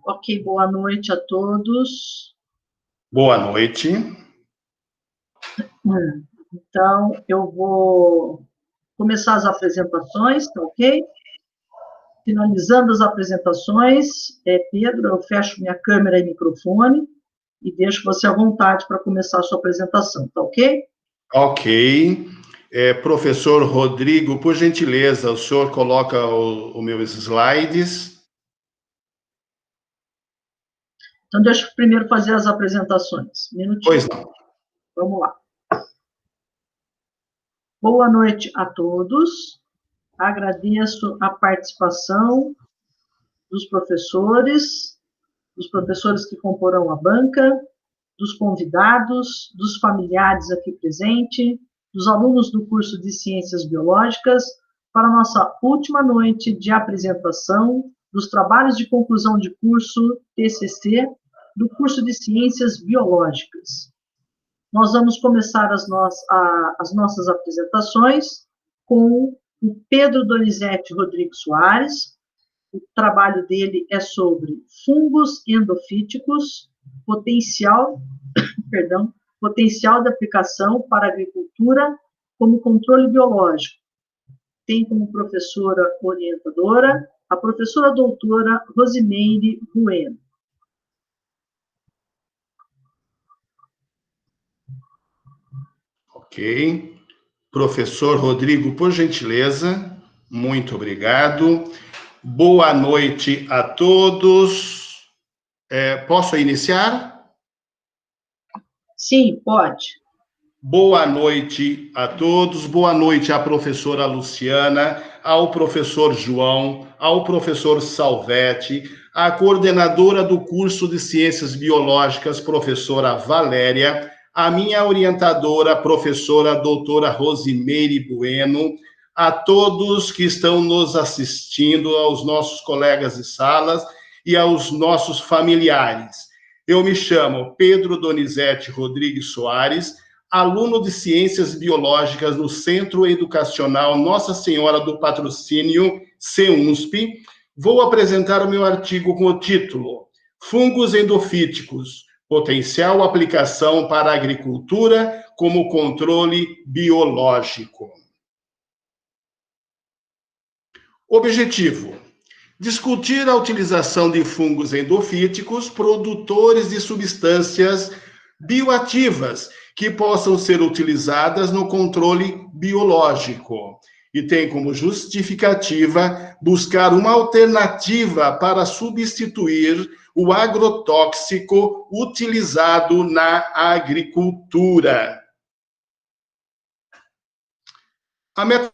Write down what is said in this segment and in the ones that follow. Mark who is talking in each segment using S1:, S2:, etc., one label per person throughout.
S1: Ok, boa noite a todos.
S2: Boa noite.
S1: Então, eu vou começar as apresentações, tá ok? Finalizando as apresentações, Pedro, eu fecho minha câmera e microfone e deixo você à vontade para começar a sua apresentação, tá ok?
S2: Ok. Professor Rodrigo, por gentileza, o senhor coloca os meus slides.
S1: Então, deixa eu primeiro fazer as apresentações. Minutinho.
S2: Pois não.
S1: Vamos lá. Boa noite a todos. Agradeço a participação dos professores que comporão a banca, dos convidados, dos familiares aqui presentes, dos alunos do curso de Ciências Biológicas, para a nossa última noite de apresentação dos trabalhos de conclusão de curso TCC do curso de Ciências Biológicas. Nós vamos começar as nossas apresentações com o Pedro Donizete Rodrigues Soares. O trabalho dele é sobre fungos endofíticos, potencial de aplicação para a agricultura como controle biológico. Tem como professora orientadora a professora doutora Rosimeire Bueno.
S2: Ok. Professor Rodrigo, por gentileza, muito obrigado. Boa noite a todos. Posso iniciar?
S1: Sim, pode.
S2: Boa noite a todos, boa noite à professora Luciana, ao professor João, ao professor Salvetti, à coordenadora do curso de Ciências Biológicas, professora Valéria, à minha orientadora, professora doutora Rosimeire Bueno, a todos que estão nos assistindo, aos nossos colegas de salas e aos nossos familiares. Eu me chamo Pedro Donizete Rodrigues Soares, aluno de Ciências Biológicas no Centro Educacional Nossa Senhora do Patrocínio, CEUNSP. Vou apresentar o meu artigo com o título Fungos endofíticos, potencial aplicação para a agricultura como controle biológico. Objetivo: discutir a utilização de fungos endofíticos, produtores de substâncias bioativas que possam ser utilizadas no controle biológico. E tem como justificativa buscar uma alternativa para substituir o agrotóxico utilizado na agricultura. A metodologia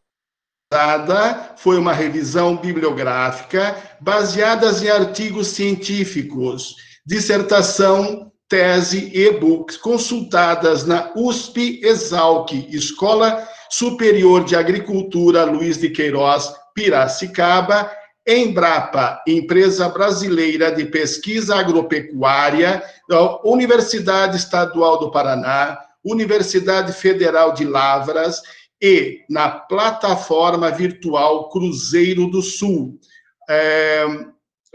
S2: foi uma revisão bibliográfica baseada em artigos científicos, dissertação, tese e e-books consultadas na USP-Exalc, Escola Superior de Agricultura Luiz de Queiroz, Piracicaba, Embrapa, Empresa Brasileira de Pesquisa Agropecuária, Universidade Estadual do Paraná, Universidade Federal de Lavras e na plataforma virtual Cruzeiro do Sul.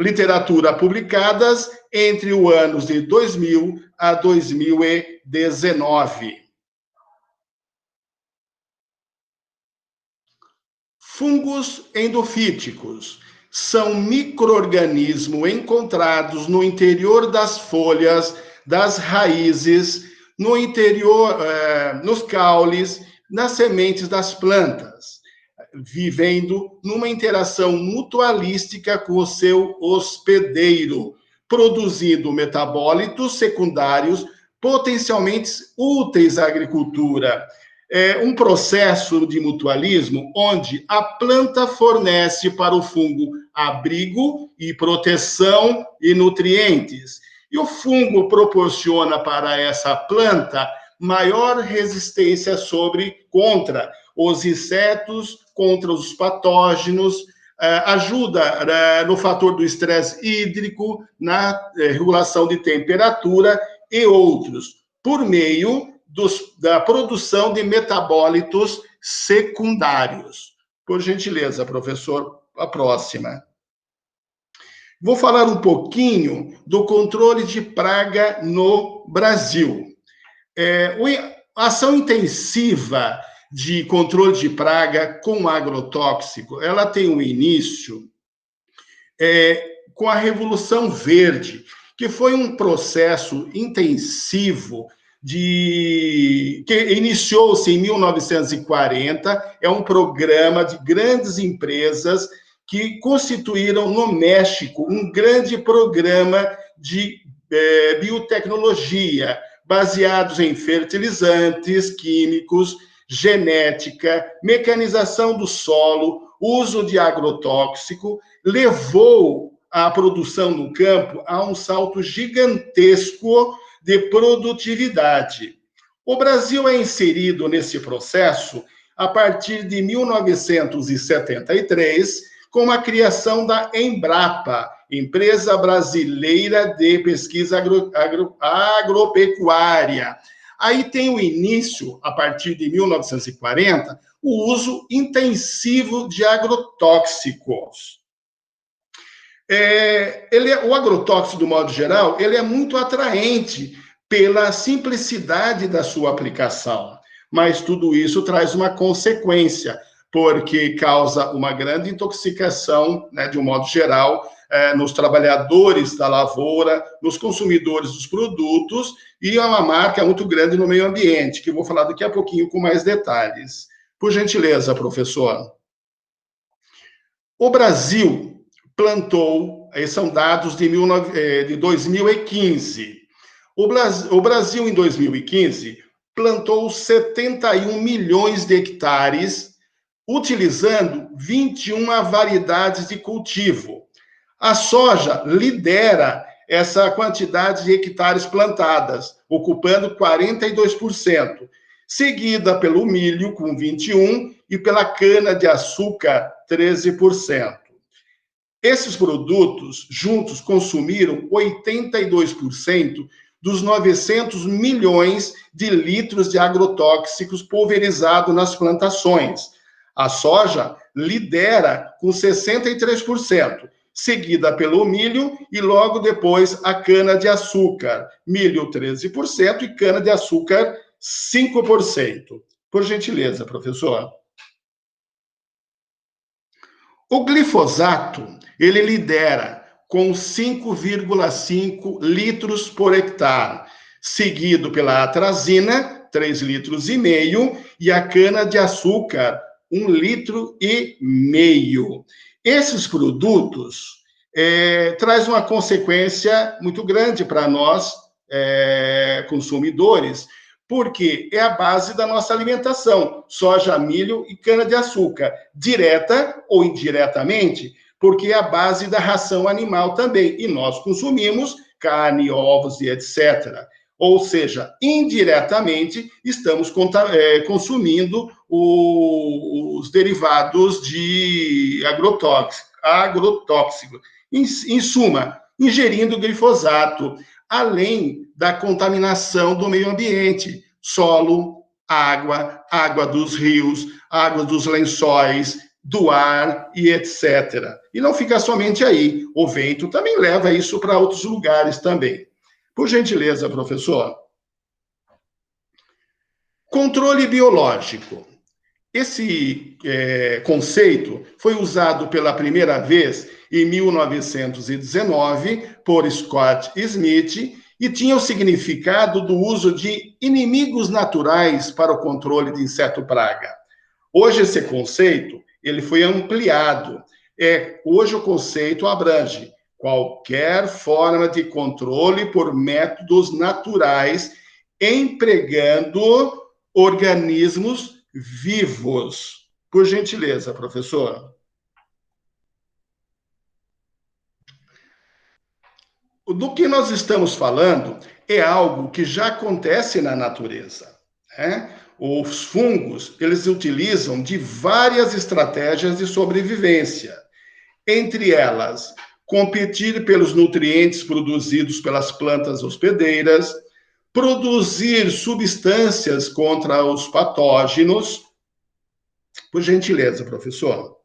S2: Literatura publicadas entre os anos de 2000 a 2019. Fungos endofíticos são micro-organismos encontrados no interior das folhas, das raízes, no interior, nos caules, nas sementes das plantas, vivendo numa interação mutualística com o seu hospedeiro, produzindo metabólitos secundários potencialmente úteis à agricultura. É um processo de mutualismo onde a planta fornece para o fungo abrigo e proteção e nutrientes. E o fungo proporciona para essa planta maior resistência contra os insetos, contra os patógenos, ajuda no fator do estresse hídrico, na regulação de temperatura e outros, por meio da produção de metabólitos secundários. Por gentileza, professor, a próxima. Vou falar um pouquinho do controle de praga no Brasil. A ação intensiva de controle de praga com agrotóxico, ela tem um início com a Revolução Verde, que foi um processo intensivo que iniciou-se em 1940, é um programa de grandes empresas que constituíram no México um grande programa de biotecnologia, baseados em fertilizantes químicos, genética, mecanização do solo, uso de agrotóxico, levou a produção no campo a um salto gigantesco de produtividade. O Brasil é inserido nesse processo a partir de 1973, com a criação da Embrapa, Empresa Brasileira de Pesquisa Agropecuária. Aí tem o início, a partir de 1940, o uso intensivo de agrotóxicos. O agrotóxico, do modo geral, ele é muito atraente pela simplicidade da sua aplicação, mas tudo isso traz uma consequência, porque causa uma grande intoxicação, né, de um modo geral, nos trabalhadores da lavoura, nos consumidores dos produtos, e é uma marca muito grande no meio ambiente, que eu vou falar daqui a pouquinho com mais detalhes. Por gentileza, professor. O Brasil plantou, são dados de 2015. O Brasil, em 2015, plantou 71 milhões de hectares, utilizando 21 variedades de cultivo. A soja lidera essa quantidade de hectares plantadas, ocupando 42%, seguida pelo milho, com 21%, e pela cana-de-açúcar, 13%. Esses produtos, juntos, consumiram 82% dos 900 milhões de litros de agrotóxicos pulverizados nas plantações. A soja lidera com 63%, seguida pelo milho e logo depois a cana-de-açúcar. Milho 13% e cana-de-açúcar 5%. Por gentileza, professor. O glifosato, ele lidera com 5,5 litros por hectare, seguido pela atrazina, 3,5 litros, e a cana-de-açúcar, 1,5 litro. Esses produtos trazem uma consequência muito grande para nós, consumidores, porque é a base da nossa alimentação, soja, milho e cana-de-açúcar, direta ou indiretamente, porque é a base da ração animal também, e nós consumimos carne, ovos e etc. Ou seja, indiretamente, estamos consumindo os derivados de agrotóxico. Em suma, ingerindo glifosato, além da contaminação do meio ambiente, solo, água dos rios, água dos lençóis, do ar e etc. E não fica somente aí, o vento também leva isso para outros lugares também. Por gentileza, professor. Controle biológico. Esse conceito foi usado pela primeira vez em 1919 por Scott Smith e tinha o significado do uso de inimigos naturais para o controle de inseto-praga. Hoje esse conceito ele foi ampliado. Hoje o conceito abrange qualquer forma de controle por métodos naturais, empregando organismos vivos. Por gentileza, professor. Do que nós estamos falando é algo que já acontece na natureza, né? Os fungos, eles utilizam de várias estratégias de sobrevivência. Entre elas, competir pelos nutrientes produzidos pelas plantas hospedeiras, produzir substâncias contra os patógenos. Por gentileza, professor.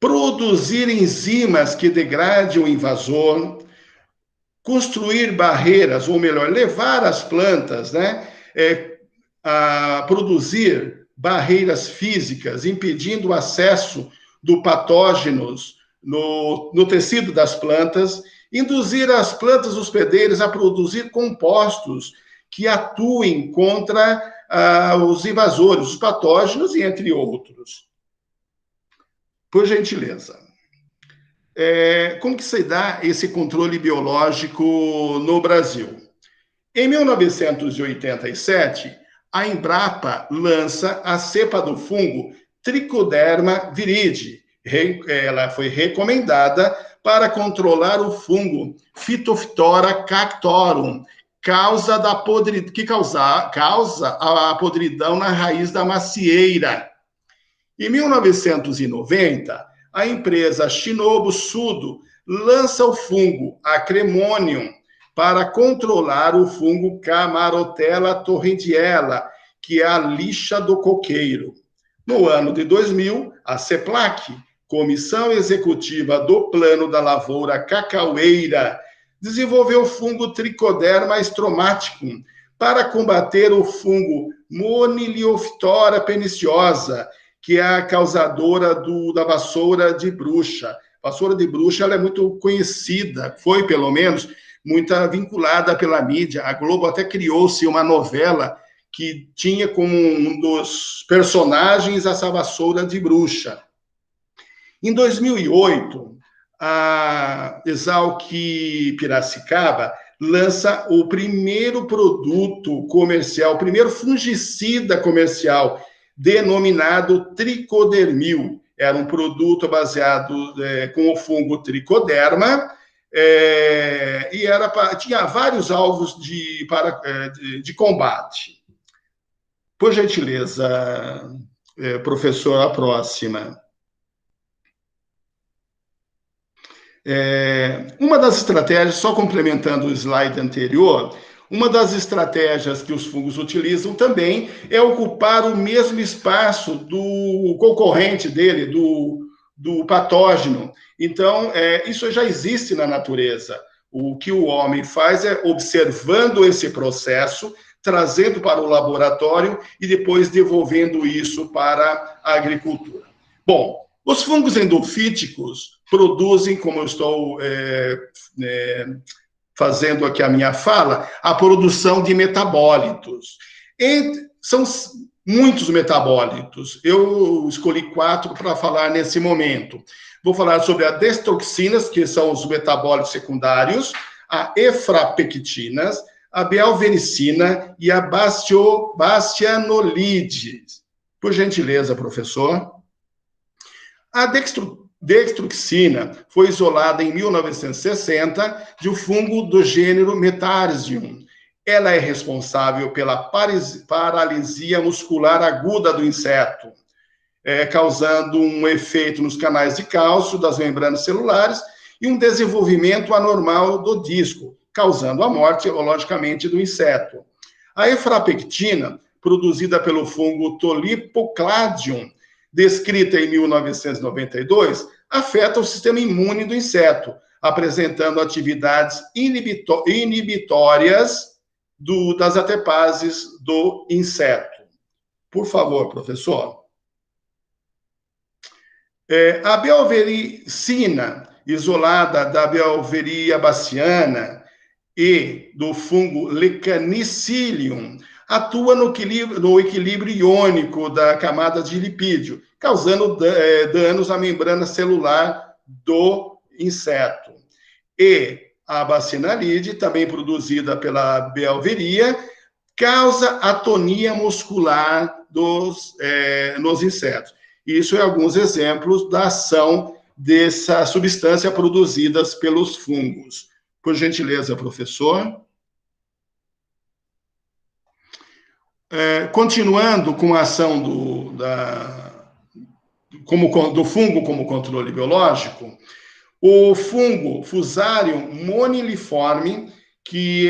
S2: produzir enzimas que degradem o invasor, construir barreiras, ou melhor, levar as plantas, né, a produzir barreiras físicas, impedindo o acesso do patógenos no tecido das plantas, induzir as plantas hospedeiras a produzir compostos que atuem contra os invasores, os patógenos e entre outros. Por gentileza. Como que se dá esse controle biológico no Brasil? Em 1987, a Embrapa lança a cepa do fungo Trichoderma viride. Ela foi recomendada para controlar o fungo Phytophthora cactorum, causa a podridão na raiz da macieira. Em 1990, a empresa Shinobu Sudo lança o fungo Acremonium para controlar o fungo Camarotella torrentiella, que é a lixa do coqueiro. No ano de 2000, a CEPLAC, Comissão Executiva do Plano da Lavoura Cacaueira, desenvolveu o fungo Trichoderma stromaticum para combater o fungo Moniliophytora perniciosa, que é a causadora da vassoura de bruxa. A vassoura de bruxa ela é muito conhecida, foi pelo menos muito vinculada pela mídia. A Globo até criou-se uma novela que tinha como um dos personagens essa vassoura de bruxa. Em 2008, a Exalc Piracicaba lança o primeiro produto comercial, o primeiro fungicida comercial, denominado Tricodermil. Era um produto baseado com o fungo Tricoderma, e tinha vários alvos de combate. Por gentileza, professor, a próxima. Uma das estratégias, só complementando o slide anterior, uma das estratégias que os fungos utilizam também é ocupar o mesmo espaço do concorrente dele, do patógeno. Então, isso já existe na natureza. O que o homem faz é observando esse processo, trazendo para o laboratório e depois devolvendo isso para a agricultura. Bom, os fungos endofíticos produzem, como eu estou fazendo aqui a minha fala, a produção de metabólitos. São muitos metabólitos. Eu escolhi 4 para falar nesse momento. Vou falar sobre as destoxinas, que são os metabólitos secundários, a efrapectinas, a belvericina e a bastianolide. Por gentileza, professor. A dextroxina foi isolada em 1960 de um fungo do gênero Metarsium. Ela é responsável pela paralisia muscular aguda do inseto, causando um efeito nos canais de cálcio das membranas celulares e um desenvolvimento anormal do disco, causando a morte, logicamente, do inseto. A efrapectina, produzida pelo fungo Tolipocladium, descrita em 1992, afeta o sistema imune do inseto, apresentando atividades inibitórias das atepases do inseto. Por favor, professor. A belvericina, isolada da Belveria bassiana e do fungo Lecanicilium, atua no equilíbrio iônico da camada de lipídio, causando danos à membrana celular do inseto. E a bacinalide, também produzida pela Belveria, causa atonia muscular nos insetos. Isso é alguns exemplos da ação dessa substância produzidas pelos fungos. Por gentileza, professor. Continuando com a ação do fungo como controle biológico, o fungo Fusarium moniliforme, que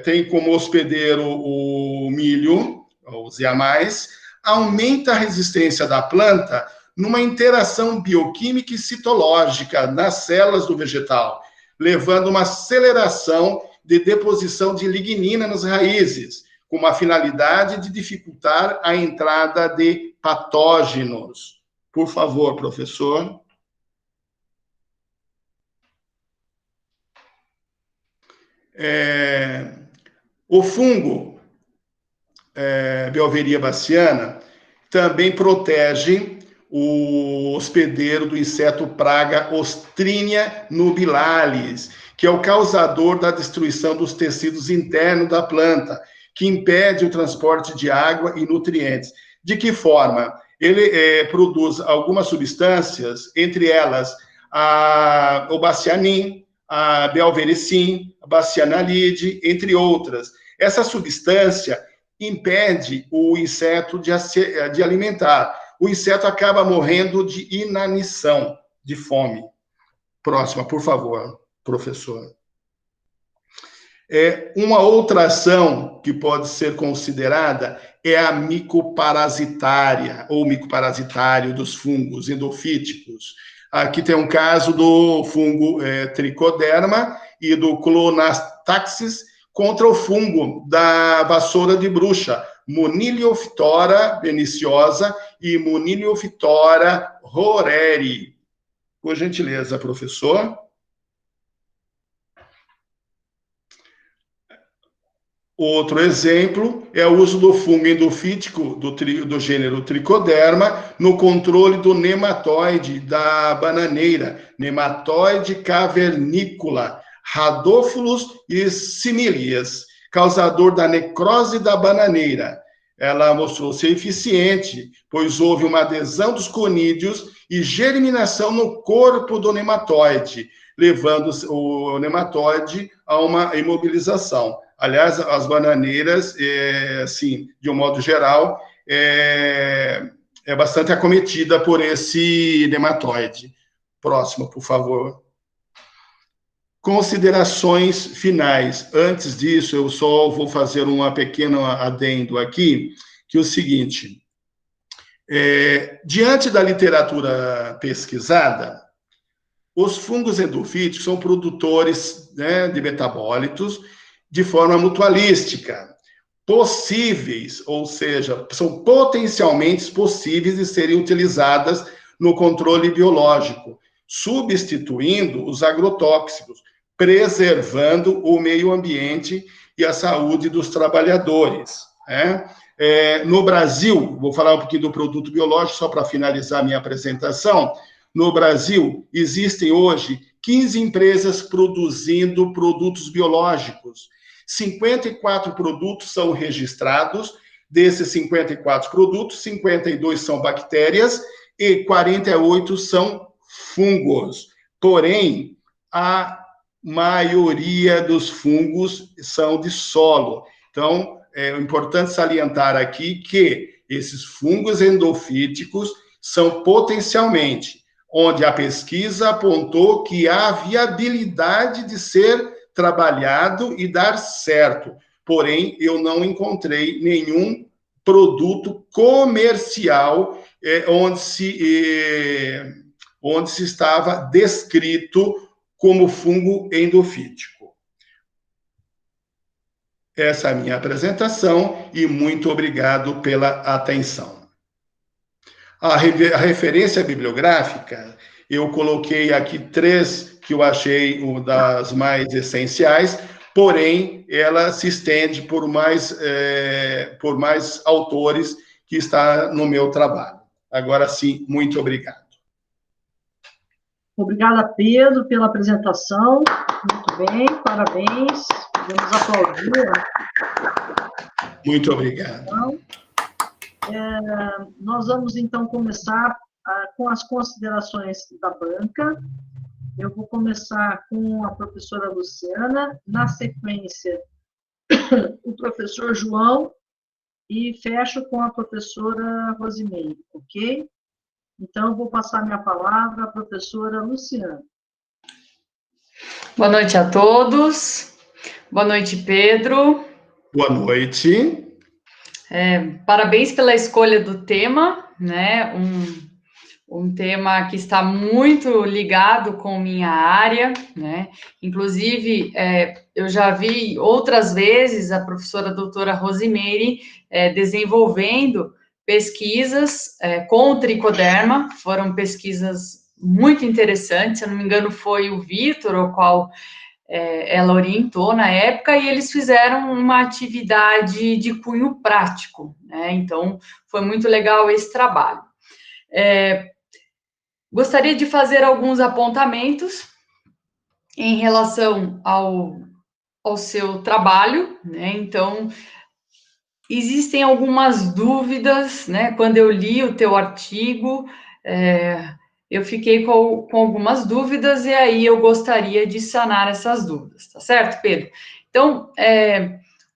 S2: tem como hospedeiro o milho, os yamais, aumenta a resistência da planta numa interação bioquímica e citológica nas células do vegetal, levando uma aceleração de deposição de lignina nas raízes, com uma finalidade de dificultar a entrada de patógenos. Por favor, professor. O fungo Beuveria baciana também protege o hospedeiro do inseto praga Ostrinia nubilalis, que é o causador da destruição dos tecidos internos da planta, que impede o transporte de água e nutrientes. De que forma? Ele produz algumas substâncias, entre elas o bacianin, a belvericin, a bacianalide, entre outras. Essa substância impede o inseto de alimentar. O inseto acaba morrendo de inanição, de fome. Próxima, por favor, professor. Uma outra ação que pode ser considerada é a micoparasitária, ou micoparasitário dos fungos endofíticos. Aqui tem um caso do fungo tricoderma e do clonastaxis contra o fungo da vassoura de bruxa, Moniliophytora perniciosa e Moniliophytora horeri. Por gentileza, professor. Outro exemplo é o uso do fungo endofítico do gênero Tricoderma no controle do nematóide da bananeira, nematóide cavernícola, Rhadophilus e similias, causador da necrose da bananeira. Ela mostrou ser eficiente, pois houve uma adesão dos conídeos e germinação no corpo do nematóide, levando o nematóide a uma imobilização. Aliás, as bananeiras, assim, de um modo geral, é bastante acometida por esse nematóide. Próximo, por favor. Considerações finais. Antes disso, eu só vou fazer uma pequena adendo aqui, que é o seguinte. Diante da literatura pesquisada, os fungos endofíticos são produtores, né, de metabólitos de forma mutualística, possíveis, ou seja, são potencialmente possíveis de serem utilizadas no controle biológico, substituindo os agrotóxicos, preservando o meio ambiente e a saúde dos trabalhadores, né? No Brasil, vou falar um pouquinho do produto biológico, só para finalizar minha apresentação. No Brasil, existem hoje 15 empresas produzindo produtos biológicos. 54 produtos são registrados. Desses 54 produtos, 52 são bactérias e 48 são fungos. Porém, a maioria dos fungos são de solo. Então, é importante salientar aqui que esses fungos endofíticos são potencialmente, onde a pesquisa apontou que há viabilidade de ser trabalhado e dar certo. Porém, eu não encontrei nenhum produto comercial onde se estava descrito como fungo endofítico. Essa é a minha apresentação e muito obrigado pela atenção. A referência bibliográfica, eu coloquei aqui 3 que eu achei uma das mais essenciais, porém, ela se estende por mais autores que está no meu trabalho. Agora sim, muito obrigado.
S1: Obrigada, Pedro, pela apresentação. Muito bem, parabéns. Podemos aplaudir.
S2: Muito obrigado.
S1: Nós vamos, então, começar com as considerações da banca. Eu vou começar com a professora Luciana, na sequência, o professor João, e fecho com a professora Rosimeire, ok? Então, eu vou passar minha palavra à professora Luciana.
S3: Boa noite a todos. Boa noite, Pedro.
S2: Boa noite.
S3: Parabéns pela escolha do tema, né? um tema que está muito ligado com minha área, né? Inclusive, eu já vi outras vezes a professora doutora Rosimeire desenvolvendo pesquisas com o tricoderma, foram pesquisas muito interessantes, se eu não me engano foi o Vitor, o qual ela orientou na época, e eles fizeram uma atividade de cunho prático, né? Então, foi muito legal esse trabalho. Gostaria de fazer alguns apontamentos em relação ao seu trabalho, né? Então, existem algumas dúvidas, né? Quando eu li o teu artigo, eu fiquei com algumas dúvidas, e aí eu gostaria de sanar essas dúvidas, tá certo, Pedro? Então,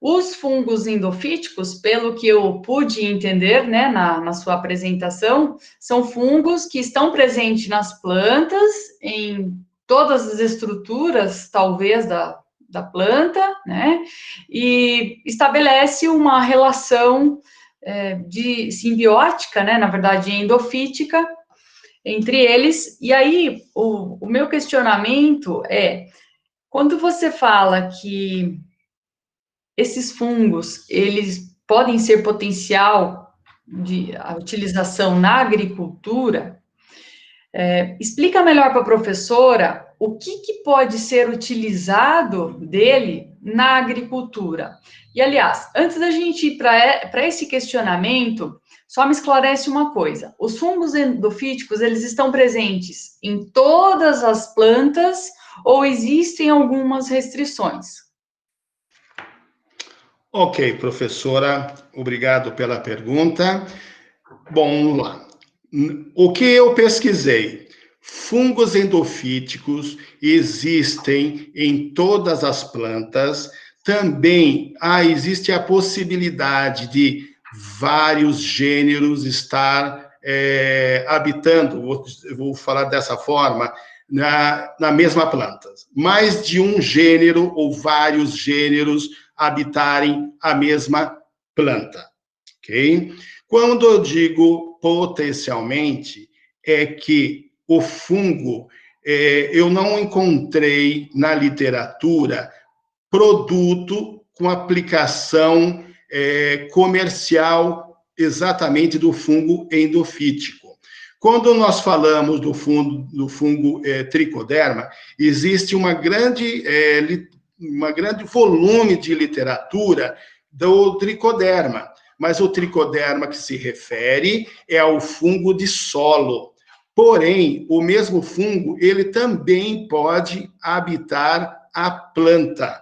S3: os fungos endofíticos, pelo que eu pude entender, né, na sua apresentação, são fungos que estão presentes nas plantas, em todas as estruturas, talvez, da planta, né, e estabelece uma relação de simbiótica, né, na verdade, endofítica, entre eles. E aí, o meu questionamento é, quando você fala que esses fungos, eles podem ser potencial de utilização na agricultura, explica melhor para a professora o que pode ser utilizado dele na agricultura. E, aliás, antes da gente ir para esse questionamento, só me esclarece uma coisa. Os fungos endofíticos, eles estão presentes em todas as plantas ou existem algumas restrições?
S2: Ok, professora, obrigado pela pergunta. Bom, vamos lá. O que eu pesquisei? Fungos endofíticos existem em todas as plantas. Também existe a possibilidade de vários gêneros estar habitando, vou falar dessa forma, na mesma planta. Mais de um gênero ou vários gêneros habitarem a mesma planta, ok? Quando eu digo potencialmente, é que o fungo, eu não encontrei na literatura produto com aplicação comercial exatamente do fungo endofítico. Quando nós falamos do fungo tricoderma, existe uma grande volume de literatura do tricoderma, mas o tricoderma que se refere é ao fungo de solo. Porém, o mesmo fungo, ele também pode habitar a planta.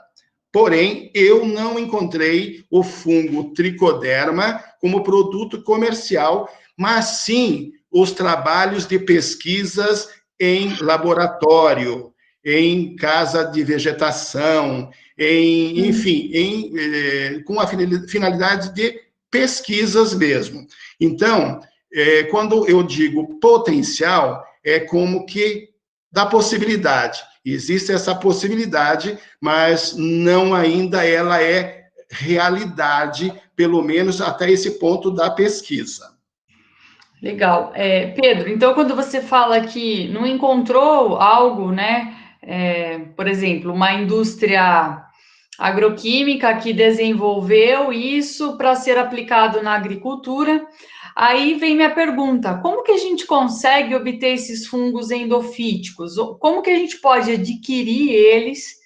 S2: Porém, eu não encontrei o fungo tricoderma como produto comercial, mas sim os trabalhos de pesquisas em laboratório, em casa de vegetação, enfim, com a finalidade de pesquisas mesmo. Então, quando eu digo potencial, é como que dá possibilidade. Existe essa possibilidade, mas não ainda ela é realidade, pelo menos até esse ponto da pesquisa.
S3: Legal. Pedro, então quando você fala que não encontrou algo, né, por exemplo, uma indústria agroquímica que desenvolveu isso para ser aplicado na agricultura, aí vem minha pergunta, como que a gente consegue obter esses fungos endofíticos? Como que a gente pode adquirir eles,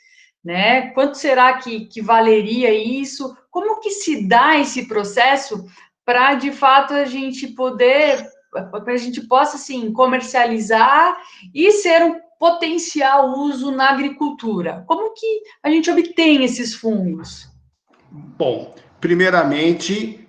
S3: né? Quanto será que valeria isso? Como que se dá esse processo para, de fato, a gente poder, para a gente possa, assim, comercializar e ser um potencial uso na agricultura? Como que a gente obtém esses fungos?
S2: Bom, primeiramente,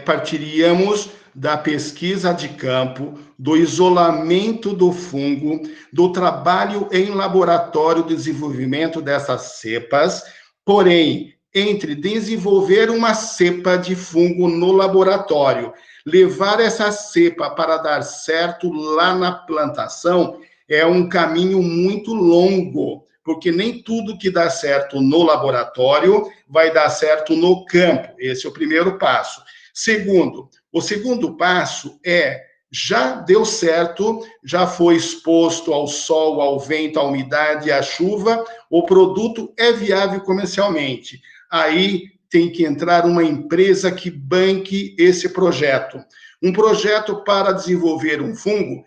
S2: partiríamos da pesquisa de campo, do isolamento do fungo, do trabalho em laboratório de desenvolvimento dessas cepas, porém, entre desenvolver uma cepa de fungo no laboratório, levar essa cepa para dar certo lá na plantação, é um caminho muito longo, porque nem tudo que dá certo no laboratório vai dar certo no campo. Esse é o primeiro passo. Segundo, o segundo passo é já deu certo, já foi exposto ao sol, ao vento, à umidade, à chuva, o produto é viável comercialmente. Aí tem que entrar uma empresa que banque esse projeto. Um projeto para desenvolver um fungo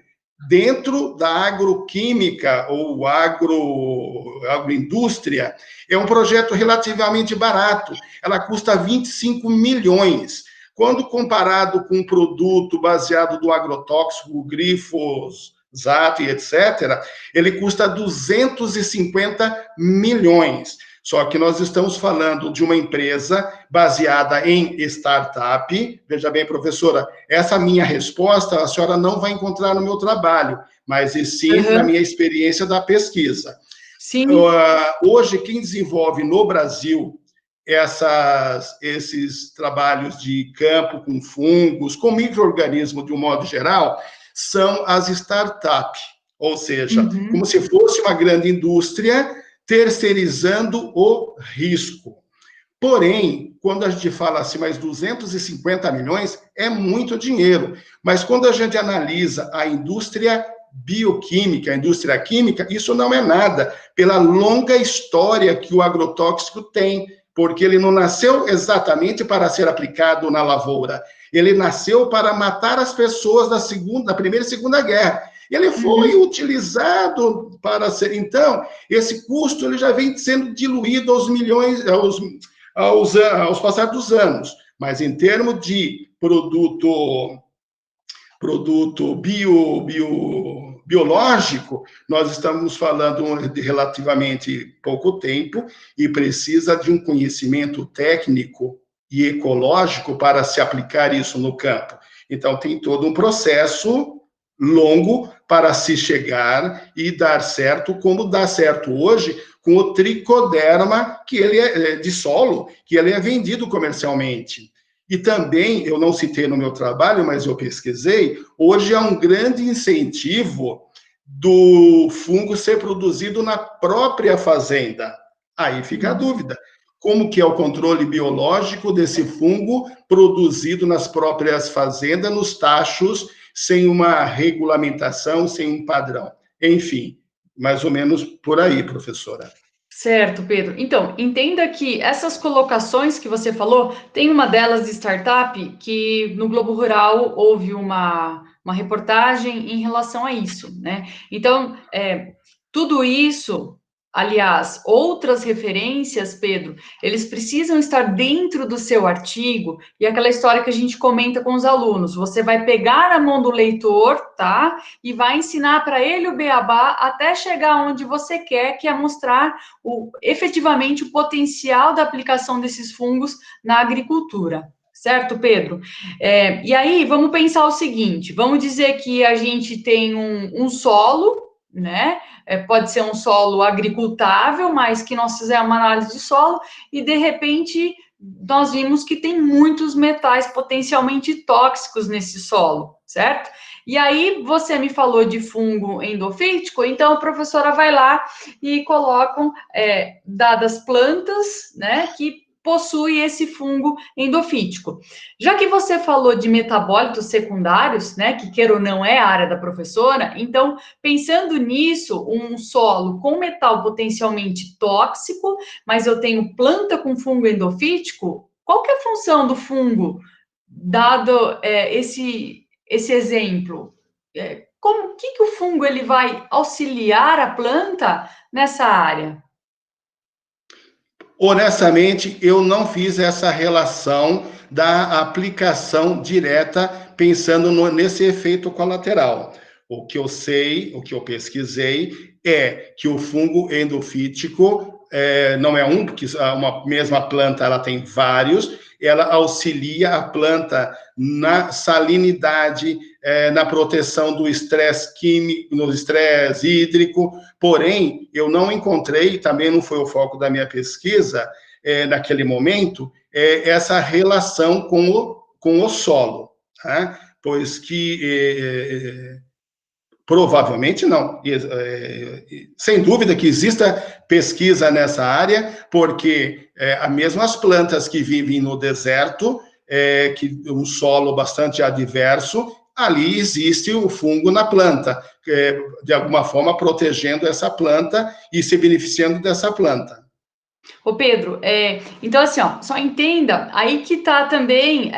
S2: dentro da agroquímica ou agroindústria é um projeto relativamente barato. Ela custa 25 milhões. Quando comparado com um produto baseado do agrotóxico, glifosato e etc., ele custa 250 milhões. Só que nós estamos falando de uma empresa baseada em startup. Veja bem, professora, essa minha resposta a senhora não vai encontrar no meu trabalho, mas e sim na minha experiência da pesquisa.
S3: Sim.
S2: Hoje, quem desenvolve no Brasil esses trabalhos de campo com fungos, com micro-organismos de um modo geral, são as startups, ou seja, como se fosse uma grande indústria terceirizando o risco. Porém, quando a gente fala assim, mais 250 milhões, é muito dinheiro. Mas quando a gente analisa a indústria bioquímica, a indústria química, isso não é nada, pela longa história que o agrotóxico tem, porque ele não nasceu exatamente para ser aplicado na lavoura. Ele nasceu para matar as pessoas da Primeira e Segunda Guerra. Ele foi utilizado para ser... Então, esse custo ele já vem sendo diluído aos milhões, aos passar dos anos. Mas em termos de produto biológico, nós estamos falando de relativamente pouco tempo e precisa de um conhecimento técnico e ecológico para se aplicar isso no campo. Então, tem todo um processo longo para se chegar e dar certo, como dá certo hoje com o tricoderma, que ele é de solo, que ele é vendido comercialmente. E também, eu não citei no meu trabalho, mas eu pesquisei, hoje há um grande incentivo do fungo ser produzido na própria fazenda. Aí fica a dúvida. Como que é o controle biológico desse fungo produzido nas próprias fazendas, nos tachos, sem uma regulamentação, sem um padrão? Enfim, mais ou menos por aí, professora.
S3: Certo, Pedro. Então, entenda que essas colocações que você falou, tem uma delas de startup que no Globo Rural houve uma reportagem em relação a isso, né? Então, tudo isso, aliás, outras referências, Pedro, eles precisam estar dentro do seu artigo, e aquela história que a gente comenta com os alunos, você vai pegar na mão do leitor, tá? E vai ensinar para ele o beabá até chegar onde você quer, que é mostrar efetivamente o potencial da aplicação desses fungos na agricultura. Certo, Pedro? E aí, vamos pensar o seguinte, vamos dizer que a gente tem um solo, né? Pode ser um solo agricultável, mas que nós fizemos uma análise de solo e, de repente, nós vimos que tem muitos metais potencialmente tóxicos nesse solo, certo? E aí, você me falou de fungo endofítico, então a professora vai lá e colocam dadas plantas, né, que possui esse fungo endofítico. Já que você falou de metabólitos secundários, né, que queira ou não é a área da professora, então, pensando nisso, um solo com metal potencialmente tóxico, mas eu tenho planta com fungo endofítico, qual que é a função do fungo, dado esse exemplo? O que o fungo ele vai auxiliar a planta nessa área?
S2: Honestamente, eu não fiz essa relação da aplicação direta pensando nesse efeito colateral. O que eu sei, o que eu pesquisei, é que o fungo endofítico não é um, porque uma mesma planta ela tem vários, ela auxilia a planta na salinidade, na proteção do estresse químico, no estresse hídrico, porém, eu não encontrei, também não foi o foco da minha pesquisa, naquele momento, essa relação com o solo, tá? Pois que provavelmente não. Sem dúvida que exista pesquisa nessa área, porque as mesmas plantas que vivem no deserto, que um solo bastante adverso, ali existe o fungo na planta, de alguma forma protegendo essa planta e se beneficiando dessa planta.
S3: Ô Pedro, então assim, ó, só entenda, aí que tá também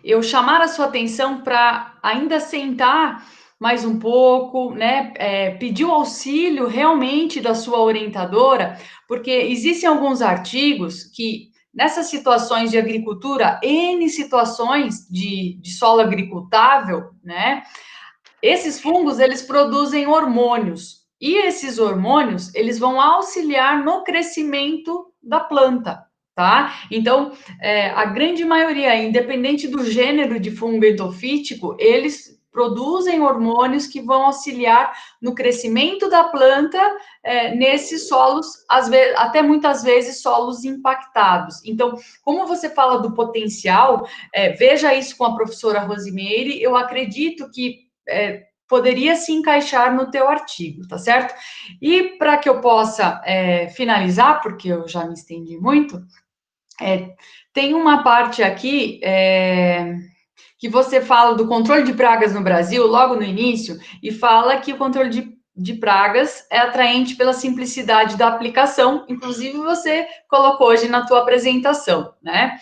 S3: eu chamar a sua atenção para ainda sentar mais um pouco, né, pedir o auxílio realmente da sua orientadora, porque existem alguns artigos que, nessas situações de agricultura, N situações de solo agricultável, né, esses fungos, eles produzem hormônios, e esses hormônios, eles vão auxiliar no crescimento da planta, tá? Então, a grande maioria, independente do gênero de fungo endofítico, eles produzem hormônios que vão auxiliar no crescimento da planta nesses solos, até muitas vezes solos impactados. Então, como você fala do potencial, veja isso com a professora Rosimeire, eu acredito que poderia se encaixar no teu artigo, tá certo? E para que eu possa finalizar, porque eu já me estendi muito, tem uma parte aqui que você fala do controle de pragas no Brasil, logo no início, e fala que o controle de pragas é atraente pela simplicidade da aplicação, inclusive você colocou hoje na tua apresentação, né?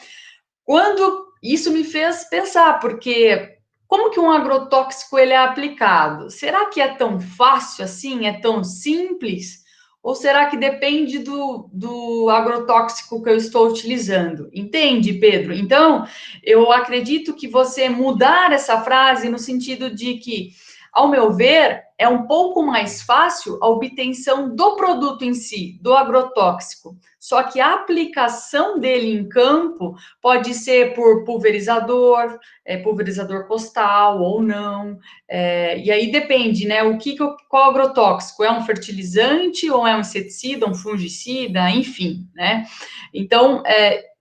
S3: Quando isso me fez pensar, porque como que um agrotóxico ele é aplicado? Será que é tão fácil assim? É tão simples? Ou será que depende do agrotóxico que eu estou utilizando? Entende, Pedro? Então, eu acredito que você mudar essa frase no sentido de que, ao meu ver, é um pouco mais fácil a obtenção do produto em si, do agrotóxico. Só que a aplicação dele em campo pode ser por pulverizador, pulverizador postal ou não. E aí depende, né? Qual agrotóxico? É um fertilizante ou é um inseticida, um fungicida, enfim, né? Então,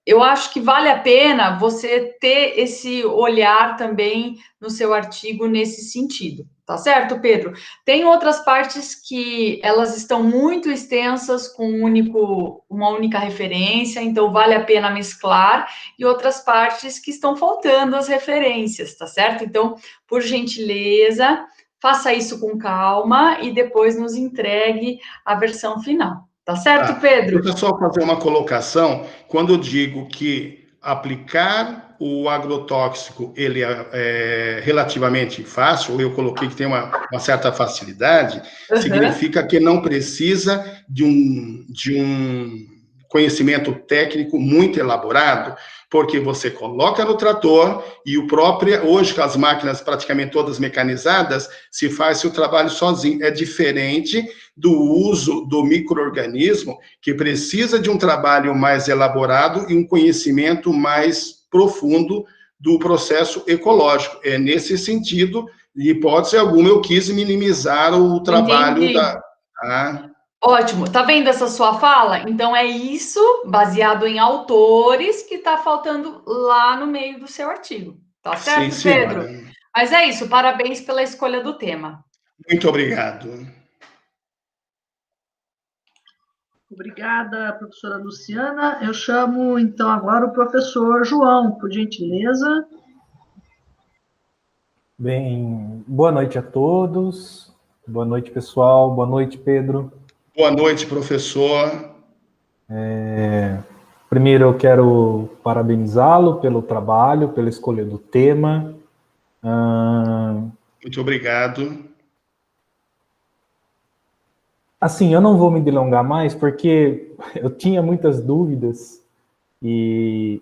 S3: eu acho que vale a pena você ter esse olhar também no seu artigo nesse sentido. Tá certo, Pedro? Tem outras partes que elas estão muito extensas com uma única referência, então vale a pena mesclar, e outras partes que estão faltando as referências, tá certo? Então, por gentileza, faça isso com calma e depois nos entregue a versão final. Tá certo, Pedro?
S2: Deixa eu só fazer uma colocação. Quando eu digo que aplicar o agrotóxico ele é relativamente fácil, eu coloquei que tem uma certa facilidade, significa que não precisa de um conhecimento técnico muito elaborado, porque você coloca no trator e hoje com as máquinas praticamente todas mecanizadas, se faz o trabalho sozinho. É diferente do uso do micro-organismo, que precisa de um trabalho mais elaborado e um conhecimento mais profundo do processo ecológico. É nesse sentido, de hipótese alguma, eu quis minimizar o trabalho
S3: Ótimo, tá vendo essa sua fala? Então é isso, baseado em autores, que tá faltando lá no meio do seu artigo. Tá certo,
S2: Sim,
S3: Pedro?
S2: senhora.
S3: Mas é isso, parabéns pela escolha do tema.
S2: Muito obrigado.
S1: Obrigada, professora Luciana. Eu chamo, então, agora o professor João, por gentileza.
S4: Bem, boa noite a todos. Boa noite, pessoal. Boa noite, Pedro.
S2: Boa noite, professor.
S4: Primeiro, eu quero parabenizá-lo pelo trabalho, pela escolha do tema.
S2: Muito obrigado.
S4: Assim, eu não vou me delongar mais, porque eu tinha muitas dúvidas e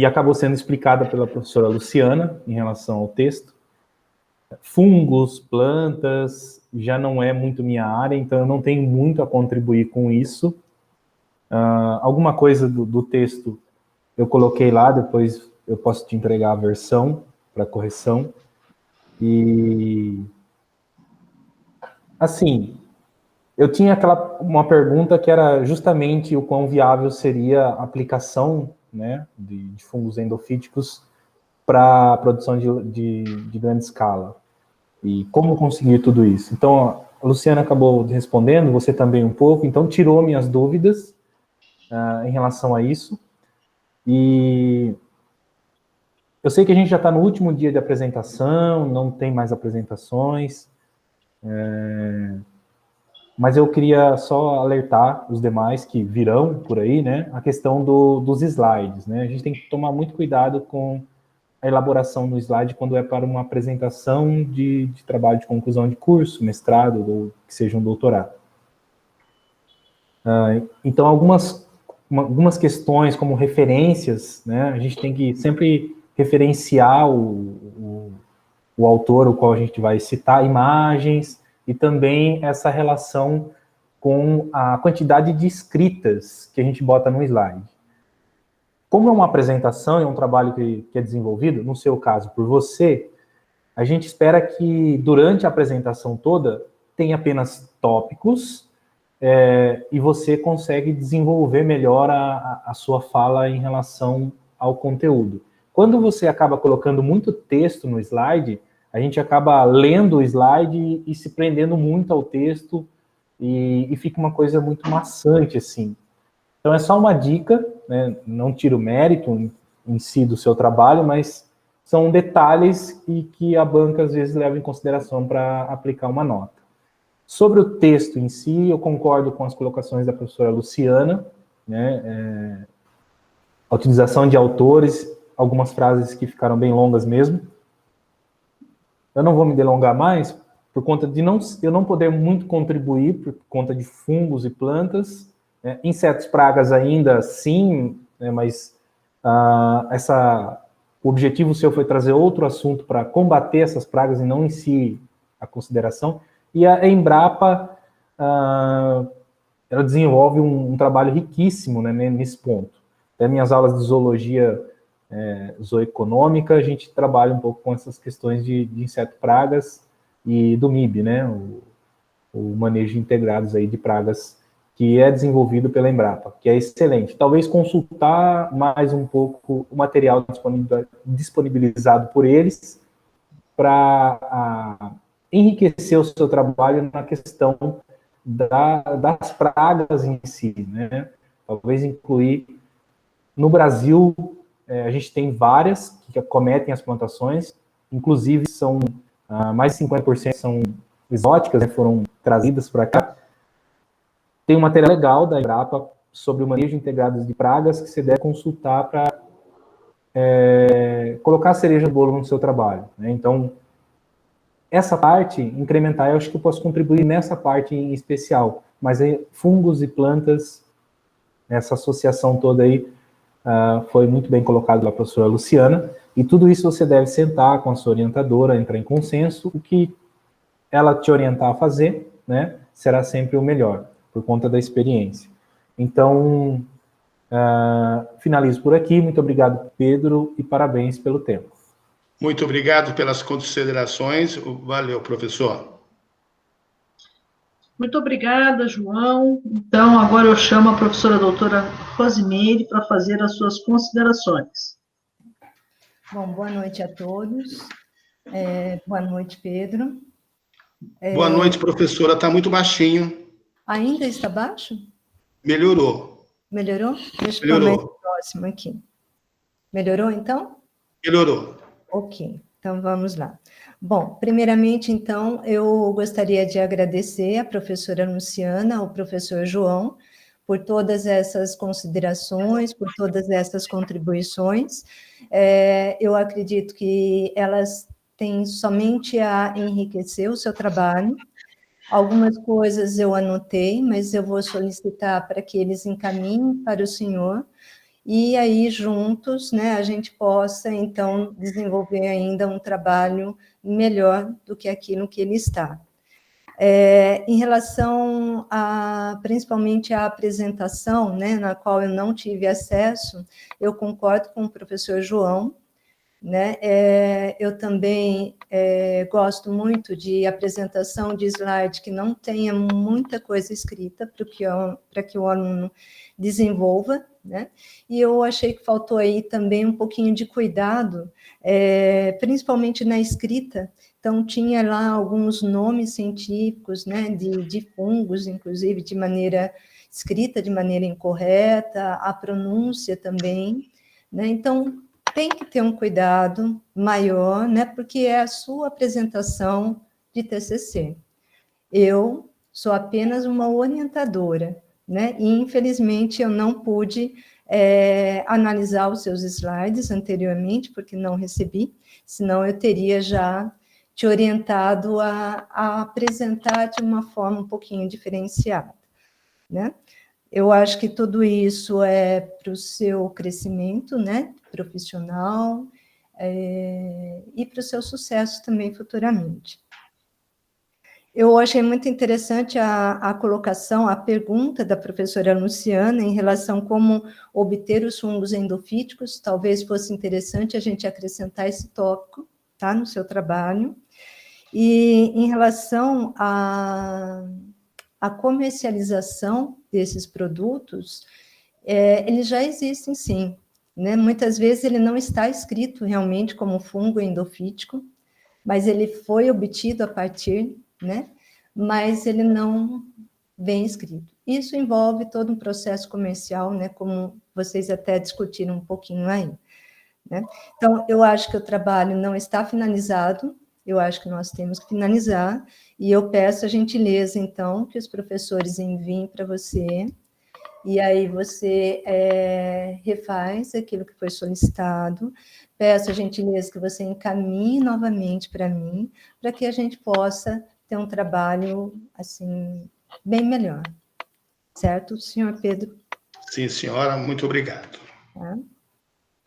S4: acabou sendo explicada pela professora Luciana em relação ao texto. Fungos, plantas, já não é muito minha área, então eu não tenho muito a contribuir com isso. Alguma coisa do texto eu coloquei lá, depois eu posso te entregar a versão para correção. E, assim, eu tinha uma pergunta que era justamente o quão viável seria a aplicação, né, de fungos endofíticos para a produção de grande escala. E como conseguir tudo isso? Então, a Luciana acabou respondendo, você também um pouco, então tirou minhas dúvidas em relação a isso. E Eu sei que a gente já está no último dia de apresentação, não tem mais apresentações, mas eu queria só alertar os demais que virão por aí, né, a questão dos slides, né? A gente tem que tomar muito cuidado com a elaboração do slide quando é para uma apresentação de trabalho de conclusão de curso, mestrado, ou que seja um doutorado. Então, algumas questões como referências, né, a gente tem que sempre referenciar o autor, o qual a gente vai citar, imagens, e também essa relação com a quantidade de escritas que a gente bota no slide. Como é uma apresentação, é um trabalho que é desenvolvido, no seu caso, por você, a gente espera que durante a apresentação toda tenha apenas tópicos e você consegue desenvolver melhor a sua fala em relação ao conteúdo. Quando você acaba colocando muito texto no slide, a gente acaba lendo o slide e se prendendo muito ao texto e fica uma coisa muito maçante, assim. Então, é só uma dica, né? Não tira o mérito em si do seu trabalho, mas são detalhes que a banca, às vezes, leva em consideração para aplicar uma nota. Sobre o texto em si, eu concordo com as colocações da professora Luciana, né? A utilização de autores, algumas frases que ficaram bem longas mesmo. Eu não vou me delongar mais, por conta de eu não poder muito contribuir, por conta de fungos e plantas. Insetos, pragas ainda sim, né, mas o objetivo seu foi trazer outro assunto para combater essas pragas e não em si a consideração. E a Embrapa, ela desenvolve um trabalho riquíssimo, né, nesse ponto. Até minhas aulas de zoologia zooeconômica, a gente trabalha um pouco com essas questões de inseto, pragas e do MIB, né, o manejo integrados aí de pragas, que é desenvolvido pela Embrapa, que é excelente. Talvez consultar mais um pouco o material disponibilizado por eles para enriquecer o seu trabalho na questão das pragas em si, né? Talvez incluir... No Brasil, a gente tem várias que acometem as plantações, inclusive são mais de 50% são exóticas, né, foram trazidas para cá. Tem um material legal da Embrapa sobre o manejo integrado de pragas que você deve consultar para colocar a cereja do bolo no seu trabalho, né? Então, essa parte incrementar, eu acho que eu posso contribuir nessa parte em especial, mas fungos e plantas, essa associação toda aí, foi muito bem colocado pela professora Luciana, e tudo isso você deve sentar com a sua orientadora, entrar em consenso, o que ela te orientar a fazer, né, será sempre o melhor, por conta da experiência. Então, finalizo por aqui, muito obrigado, Pedro, e parabéns pelo tempo.
S2: Muito obrigado pelas considerações, valeu, professor.
S1: Muito obrigada, João. Então, agora eu chamo a professora doutora Rosimeire para fazer as suas considerações.
S5: Bom, boa noite a todos. Boa noite, Pedro.
S2: Boa noite, professora. Está muito baixinho.
S5: Ainda está baixo?
S2: Melhorou.
S5: Melhorou? Deixa eu
S2: Melhorou.
S5: pôr mais próximo aqui. Melhorou, então?
S2: Melhorou.
S5: Ok, então vamos lá. Bom, primeiramente, então, eu gostaria de agradecer à professora Luciana, ao professor João, por todas essas considerações, por todas essas contribuições. Eu acredito que elas têm somente a enriquecer o seu trabalho. Algumas coisas eu anotei, mas eu vou solicitar para que eles encaminhem para o senhor, e aí, juntos, né, a gente possa, então, desenvolver ainda um trabalho melhor do que aquilo que ele está. Em relação principalmente à apresentação, né, na qual eu não tive acesso, eu concordo com o professor João, né? Eu também gosto muito de apresentação de slide que não tenha muita coisa escrita para que o aluno desenvolva, né? E eu achei que faltou aí também um pouquinho de cuidado, principalmente na escrita. Então, tinha lá alguns nomes científicos, né, de fungos, inclusive, de maneira escrita, de maneira incorreta, a pronúncia também, né? Então, tem que ter um cuidado maior, né, porque é a sua apresentação de TCC. Eu sou apenas uma orientadora, né, e infelizmente eu não pude analisar os seus slides anteriormente, porque não recebi, senão eu teria já te orientado a apresentar de uma forma um pouquinho diferenciada, né? Eu acho que tudo isso é para o seu crescimento, né, profissional, e para o seu sucesso também futuramente. Eu achei muito interessante a colocação, a pergunta da professora Luciana em relação a como obter os fungos endofíticos. Talvez fosse interessante a gente acrescentar esse tópico, tá, no seu trabalho. E em relação à comercialização desses produtos, eles já existem, sim, né? Muitas vezes ele não está escrito realmente como fungo endofítico, mas ele foi obtido a partir, né? Mas ele não vem escrito. Isso envolve todo um processo comercial, né? Como vocês até discutiram um pouquinho aí, né? Então, eu acho que o trabalho não está finalizado, eu acho que nós temos que finalizar, e eu peço a gentileza, então, que os professores enviem para você, e aí você refaz aquilo que foi solicitado, peço a gentileza que você encaminhe novamente para mim, para que a gente possa ter um trabalho, assim, bem melhor. Certo, senhor Pedro?
S2: Sim, senhora, muito obrigado.
S5: Tá?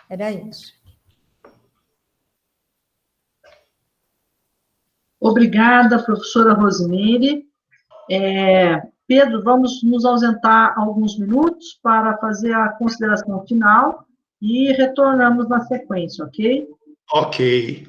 S5: Era isso.
S1: Obrigada, professora Rosimeire. Pedro, vamos nos ausentar alguns minutos para fazer a consideração final e retornamos na sequência, ok?
S2: Ok.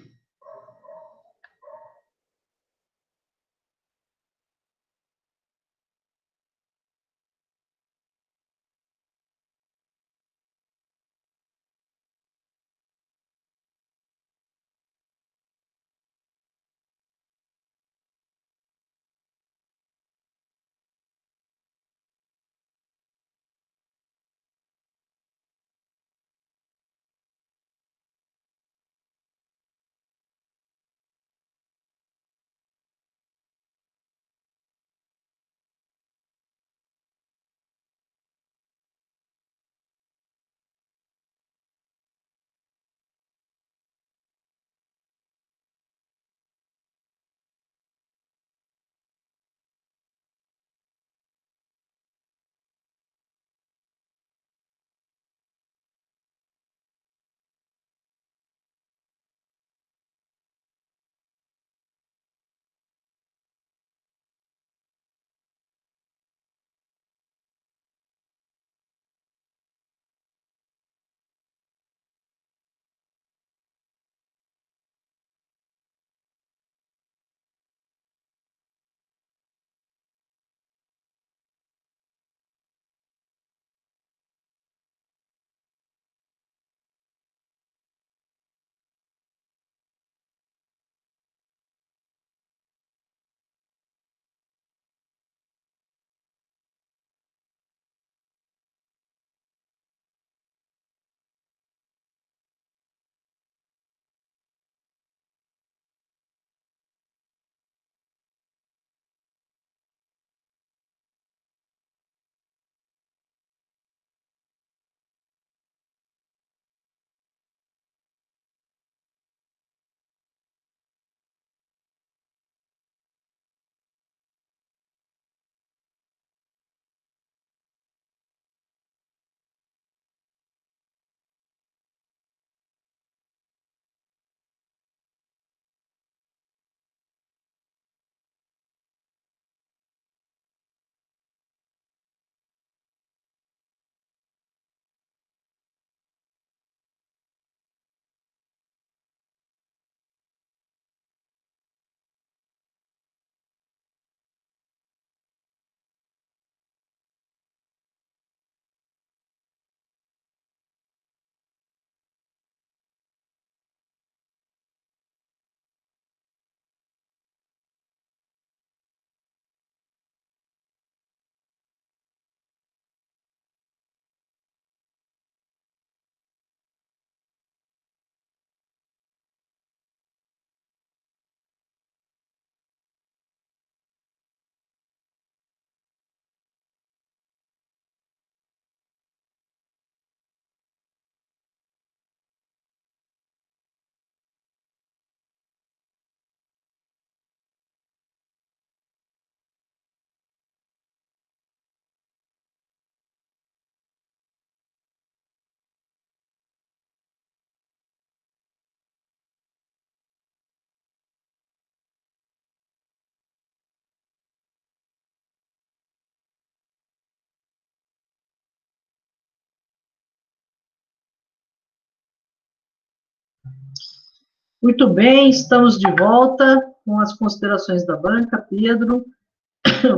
S1: Muito bem, estamos de volta com as considerações da banca. Pedro,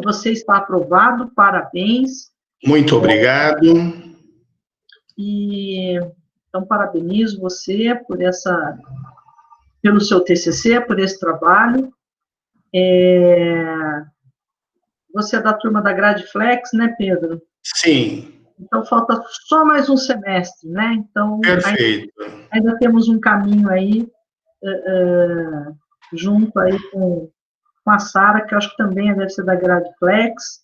S1: você está aprovado, parabéns.
S2: Muito obrigado.
S1: E, então, parabenizo você pelo seu TCC, por esse trabalho. Você é da turma da Grade Flex, né, Pedro?
S2: Sim.
S1: Então, falta só mais um semestre, né? Então,
S2: Perfeito.
S1: ainda temos um caminho aí, junto aí com a Sara, que eu acho que também deve ser da Grade Flex,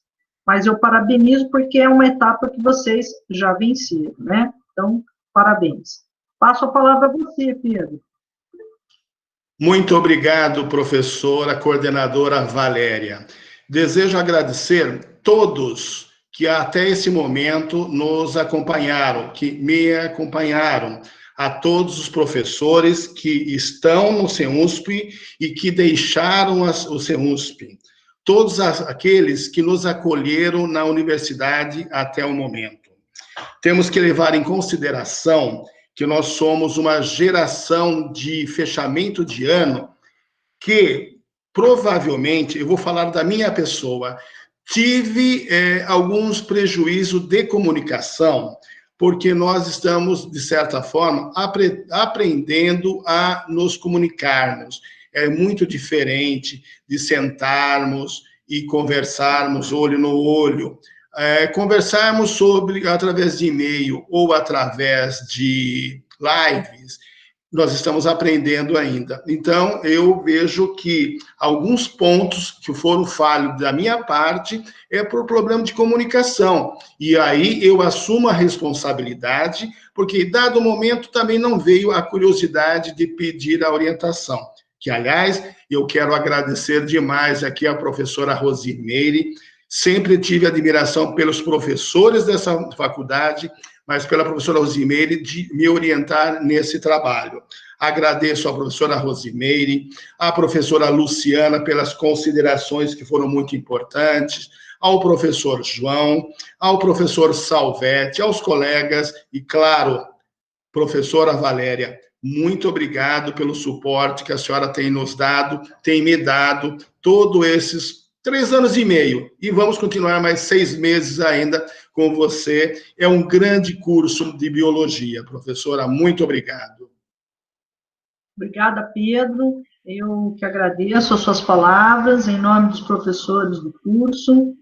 S1: mas eu parabenizo porque é uma etapa que vocês já venceram, né? Então, parabéns. Passo a palavra a você, Pedro.
S2: Muito obrigado, professora, coordenadora Valéria. Desejo agradecer todos que até esse momento nos acompanharam, que me acompanharam, a todos os professores que estão no CEUNSP e que deixaram o CEUNSP, todos aqueles que nos acolheram na universidade até o momento. Temos que levar em consideração que nós somos uma geração de fechamento de ano que, provavelmente, eu vou falar da minha pessoa, tive alguns prejuízos de comunicação, porque nós estamos, de certa forma, aprendendo a nos comunicarmos. É muito diferente de sentarmos e conversarmos olho no olho. Conversarmos através de e-mail ou através de lives, nós estamos aprendendo ainda. Então, eu vejo que alguns pontos que foram falhos da minha parte é por problema de comunicação. E aí eu assumo a responsabilidade, porque, dado momento, também não veio a curiosidade de pedir a orientação. Que, aliás, eu quero agradecer demais aqui a professora Rosimeire. Sempre tive admiração pelos professores dessa faculdade, mas pela professora Rosimeire de me orientar nesse trabalho. Agradeço à professora Rosimeire, à professora Luciana pelas considerações que foram muito importantes, ao professor João, ao professor Salvetti, aos colegas e, claro, professora Valéria, muito obrigado pelo suporte que a senhora tem nos dado, tem me dado todos esses 3 anos e meio, e vamos continuar mais 6 meses ainda com você. É um grande curso de biologia, professora, muito obrigado.
S1: Obrigada, Pedro. Eu que agradeço as suas palavras, em nome dos professores do curso.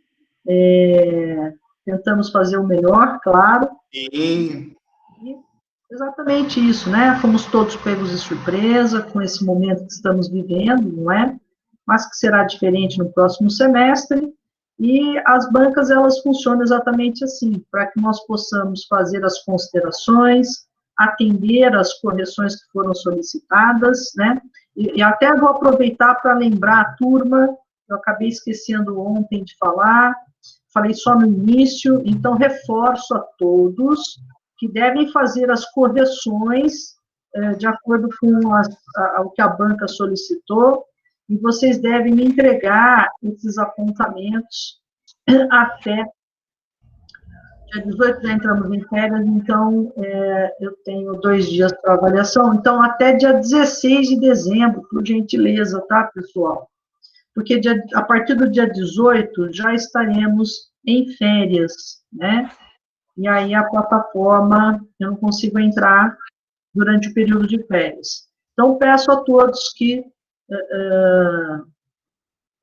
S1: Tentamos fazer o melhor, claro.
S2: Sim.
S1: E exatamente isso, né? Fomos todos pegos de surpresa com esse momento que estamos vivendo, não é? Mas que será diferente no próximo semestre, e as bancas, elas funcionam exatamente assim, para que nós possamos fazer as considerações, atender as correções que foram solicitadas, né, e até vou aproveitar para lembrar a turma, eu acabei esquecendo ontem de falar, falei só no início, então reforço a todos que devem fazer as correções de acordo com o que a banca solicitou, e vocês devem me entregar esses apontamentos até dia 18, já entramos em férias, então eu tenho 2 dias para avaliação, então até dia 16 de dezembro, por gentileza, tá, pessoal? Porque a partir do dia 18 já estaremos em férias, né? E aí a plataforma, eu não consigo entrar durante o período de férias. Então, peço a todos que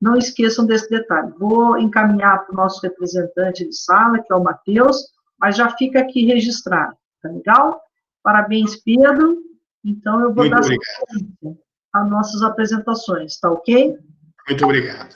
S1: não esqueçam desse detalhe. Vou encaminhar para o nosso representante de sala, que é o Matheus, mas já fica aqui registrado, tá legal? Parabéns, Pedro. Então, eu vou dar sequência às nossas apresentações, tá ok?
S2: Muito obrigado.